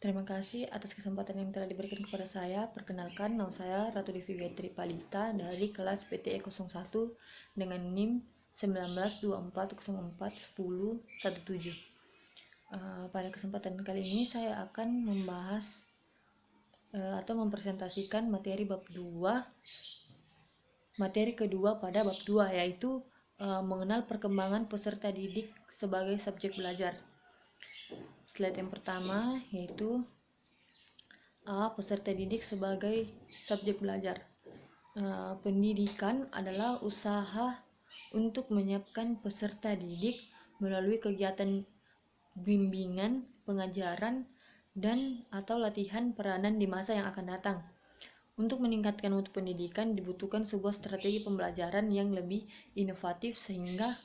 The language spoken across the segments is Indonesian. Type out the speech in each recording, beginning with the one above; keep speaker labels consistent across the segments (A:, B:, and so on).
A: Terima kasih atas kesempatan yang telah diberikan kepada saya. Perkenalkan, nama saya Ratu Devi Gayatri Palita dari kelas PTE 01 dengan NIM 1924041017. Pada kesempatan kali ini saya akan membahas atau mempresentasikan materi bab 2, materi kedua pada bab 2, yaitu mengenal perkembangan peserta didik sebagai subjek belajar. Slide yang pertama yaitu peserta didik sebagai subjek belajar. Pendidikan adalah usaha untuk menyiapkan peserta didik melalui kegiatan bimbingan, pengajaran, dan atau latihan peranan di masa yang akan datang. Untuk meningkatkan mutu pendidikan dibutuhkan sebuah strategi pembelajaran yang lebih inovatif sehingga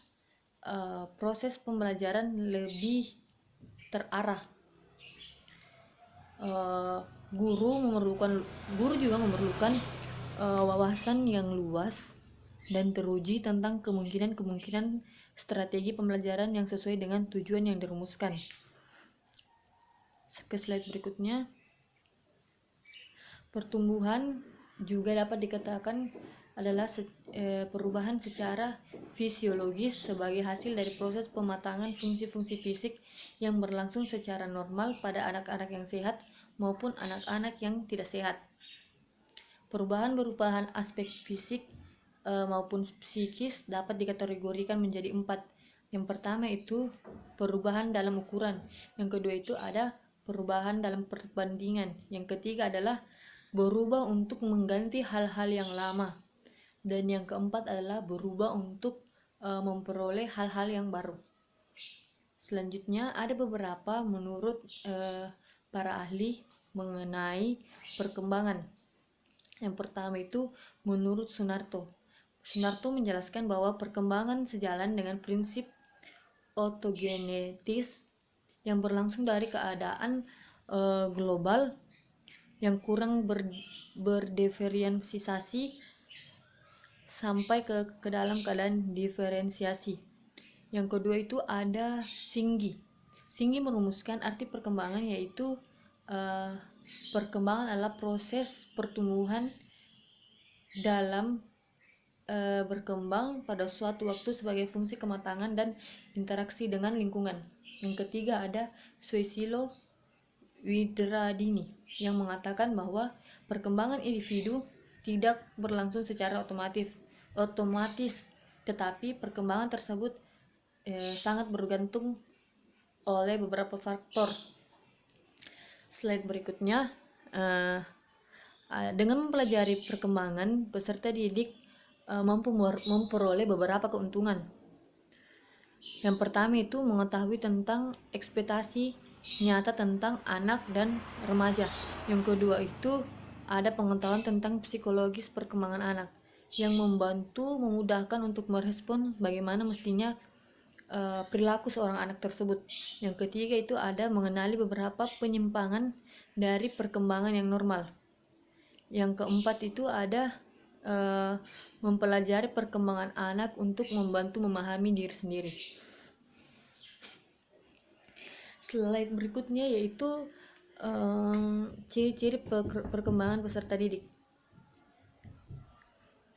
A: proses pembelajaran lebih terarah. Guru juga memerlukan wawasan yang luas dan teruji tentang kemungkinan strategi pembelajaran yang sesuai dengan tujuan yang dirumuskan. Ke slide berikutnya. Pertumbuhan juga dapat dikatakan adalah perubahan secara fisiologis sebagai hasil dari proses pematangan fungsi-fungsi fisik yang berlangsung secara normal pada anak-anak yang sehat maupun anak-anak yang tidak sehat. Perubahan berupa aspek fisik maupun psikis dapat dikategorikan menjadi 4. Yang pertama itu perubahan dalam ukuran, yang kedua itu ada perubahan dalam perbandingan, yang ketiga adalah berubah untuk mengganti hal-hal yang lama, dan yang keempat adalah berubah untuk memperoleh hal-hal yang baru. Selanjutnya ada beberapa menurut para ahli mengenai perkembangan. Yang pertama itu menurut Sunarto. Sunarto menjelaskan bahwa perkembangan sejalan dengan prinsip otogenetis yang berlangsung dari keadaan global yang kurang berdiferensiasi sampai ke dalam keadaan diferensiasi. Yang kedua itu ada Singgi. Singgi merumuskan arti perkembangan yaitu perkembangan adalah proses pertumbuhan dalam berkembang pada suatu waktu sebagai fungsi kematangan dan interaksi dengan lingkungan. Yang ketiga ada Susilo Widradini yang mengatakan bahwa perkembangan individu tidak berlangsung secara otomatis, tetapi perkembangan tersebut sangat bergantung oleh beberapa faktor. Slide berikutnya, dengan mempelajari perkembangan, peserta didik mampu memperoleh beberapa keuntungan. Yang pertama itu mengetahui tentang ekspektasi nyata tentang anak dan remaja. Yang kedua itu ada pengetahuan tentang psikologis perkembangan anak yang memudahkan untuk merespon bagaimana mestinya perilaku seorang anak tersebut. Yang ketiga itu ada mengenali beberapa penyimpangan dari perkembangan yang normal. Yang keempat itu ada mempelajari perkembangan anak untuk membantu memahami diri sendiri. Slide berikutnya yaitu ciri-ciri perkembangan peserta didik.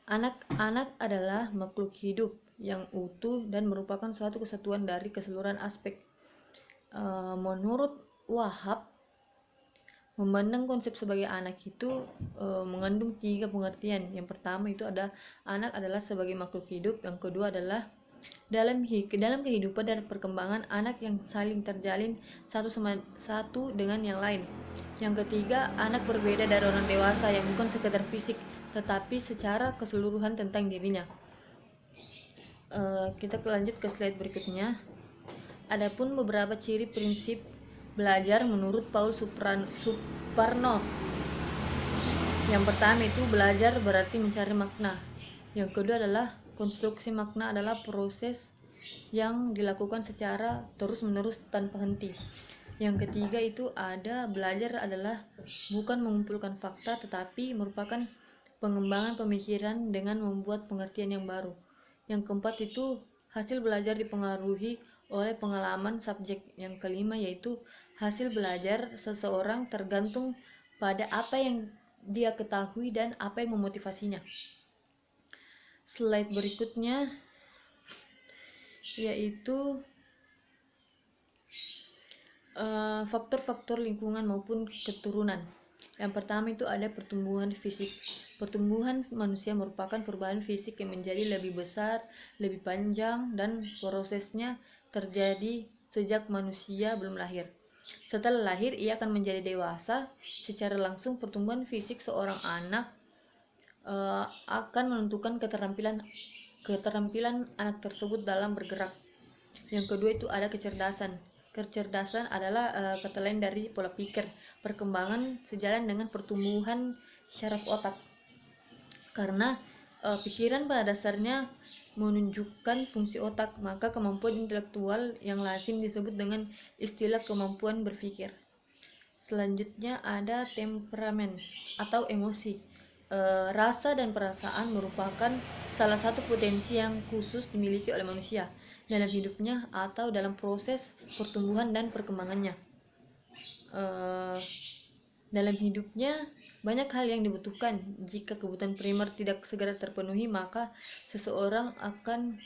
A: Anak-anak adalah makhluk hidup yang utuh dan merupakan suatu kesatuan dari keseluruhan aspek. Menurut Wahab, memandang konsep sebagai anak itu mengandung 3 pengertian. Yang pertama itu ada anak adalah sebagai makhluk hidup. Yang kedua adalah dalam kehidupan dan perkembangan anak yang saling terjalin satu dengan yang lain. Yang ketiga, anak berbeda dari orang dewasa yang bukan sekedar fisik, tetapi secara keseluruhan tentang dirinya. Kita lanjut ke slide berikutnya. Adapun beberapa ciri prinsip belajar menurut Paul Suparno. Yang pertama itu belajar berarti mencari makna. Yang kedua adalah konstruksi makna adalah proses yang dilakukan secara terus-menerus tanpa henti. Yang ketiga itu ada belajar adalah bukan mengumpulkan fakta tetapi merupakan pengembangan pemikiran dengan membuat pengertian yang baru. Yang keempat itu hasil belajar dipengaruhi oleh pengalaman subjek. Yang kelima yaitu hasil belajar seseorang tergantung pada apa yang dia ketahui dan apa yang memotivasinya. Slide berikutnya yaitu faktor-faktor lingkungan maupun keturunan. Yang pertama itu ada pertumbuhan fisik. Pertumbuhan manusia merupakan perubahan fisik yang menjadi lebih besar, lebih panjang, dan prosesnya terjadi sejak manusia belum lahir. Setelah lahir, ia akan menjadi dewasa. Secara langsung, pertumbuhan fisik seorang anak akan menentukan keterampilan anak tersebut dalam bergerak. Yang kedua itu ada kecerdasan. Kecerdasan adalah kata lain dari pola pikir. Perkembangan sejalan dengan pertumbuhan syaraf otak. Karena pikiran pada dasarnya menunjukkan fungsi otak, maka kemampuan intelektual yang lazim disebut dengan istilah kemampuan berpikir. Selanjutnya ada temperamen atau emosi. Rasa dan perasaan merupakan salah satu potensi yang khusus dimiliki oleh manusia dalam hidupnya atau dalam proses pertumbuhan dan perkembangannya. Dalam hidupnya banyak hal yang dibutuhkan. Jika kebutuhan primer tidak segera terpenuhi, maka seseorang akan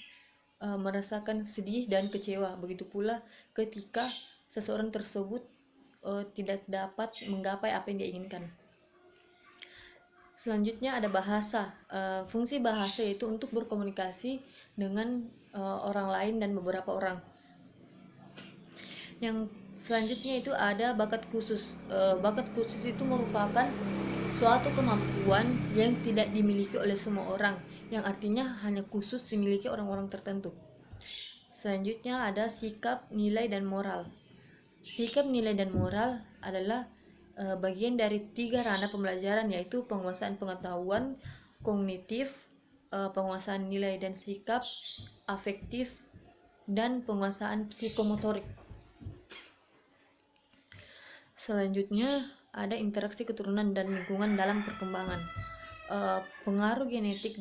A: merasakan sedih dan kecewa. Begitu pula ketika seseorang tersebut tidak dapat menggapai apa yang dia inginkan. Selanjutnya ada bahasa. Fungsi bahasa yaitu untuk berkomunikasi dengan orang lain dan beberapa orang. Yang selanjutnya itu ada bakat khusus. Bakat khusus itu merupakan suatu kemampuan yang tidak dimiliki oleh semua orang, yang artinya hanya khusus dimiliki orang-orang tertentu. Selanjutnya ada sikap, nilai, dan moral. Sikap, nilai, dan moral adalah bagian dari 3 ranah pembelajaran, yaitu penguasaan pengetahuan, kognitif, penguasaan nilai dan sikap, afektif, dan penguasaan psikomotorik. Selanjutnya ada interaksi keturunan dan lingkungan dalam perkembangan. Pengaruh genetik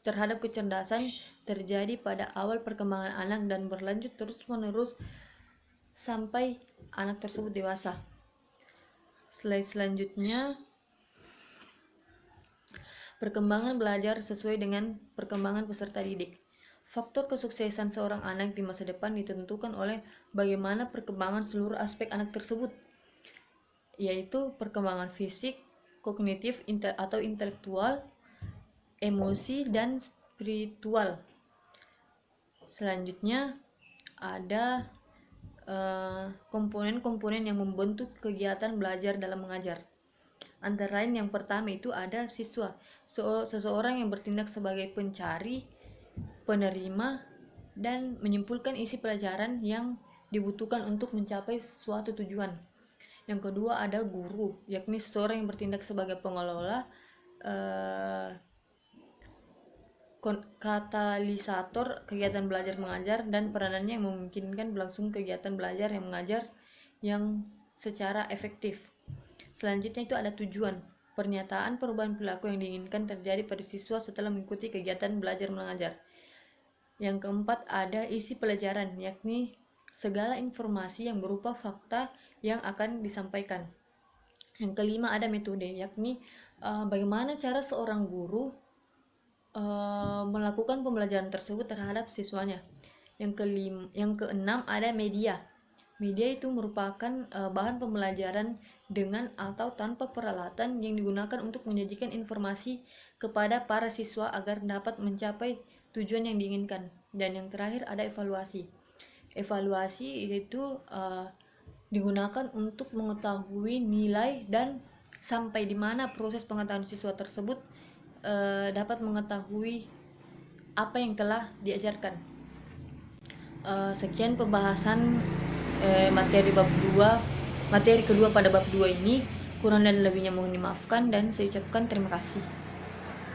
A: terhadap kecerdasan terjadi pada awal perkembangan anak dan berlanjut terus-menerus sampai anak tersebut dewasa. Slide selanjutnya, perkembangan belajar sesuai dengan perkembangan peserta didik. Faktor kesuksesan seorang anak di masa depan ditentukan oleh bagaimana perkembangan seluruh aspek anak tersebut, yaitu perkembangan fisik, kognitif atau intelektual, emosi, dan spiritual. Selanjutnya ada komponen-komponen yang membentuk kegiatan belajar dalam mengajar. Antara lain yang pertama itu ada siswa, seseorang yang bertindak sebagai pencari, penerima, dan menyimpulkan isi pelajaran yang dibutuhkan untuk mencapai suatu tujuan. Yang kedua ada guru, yakni seseorang yang bertindak sebagai pengelola, katalisator kegiatan belajar mengajar, dan peranannya yang memungkinkan berlangsung kegiatan belajar yang mengajar yang secara efektif. Selanjutnya itu ada tujuan, pernyataan perubahan perilaku yang diinginkan terjadi pada siswa setelah mengikuti kegiatan belajar mengajar. Yang keempat ada isi pelajaran, yakni segala informasi yang berupa fakta yang akan disampaikan. Yang kelima ada metode, yakni bagaimana cara seorang guru melakukan pembelajaran tersebut terhadap siswanya. Yang keenam ada media. Media itu merupakan bahan pembelajaran dengan atau tanpa peralatan yang digunakan untuk menyajikan informasi kepada para siswa agar dapat mencapai tujuan yang diinginkan. Dan yang terakhir ada evaluasi. Evaluasi itu digunakan untuk mengetahui nilai dan sampai di mana proses pengetahuan siswa tersebut dapat mengetahui apa yang telah diajarkan. Sekian pembahasan materi kedua pada bab 2 ini. Kurang dan lebihnya mohon dimaafkan dan saya ucapkan terima kasih.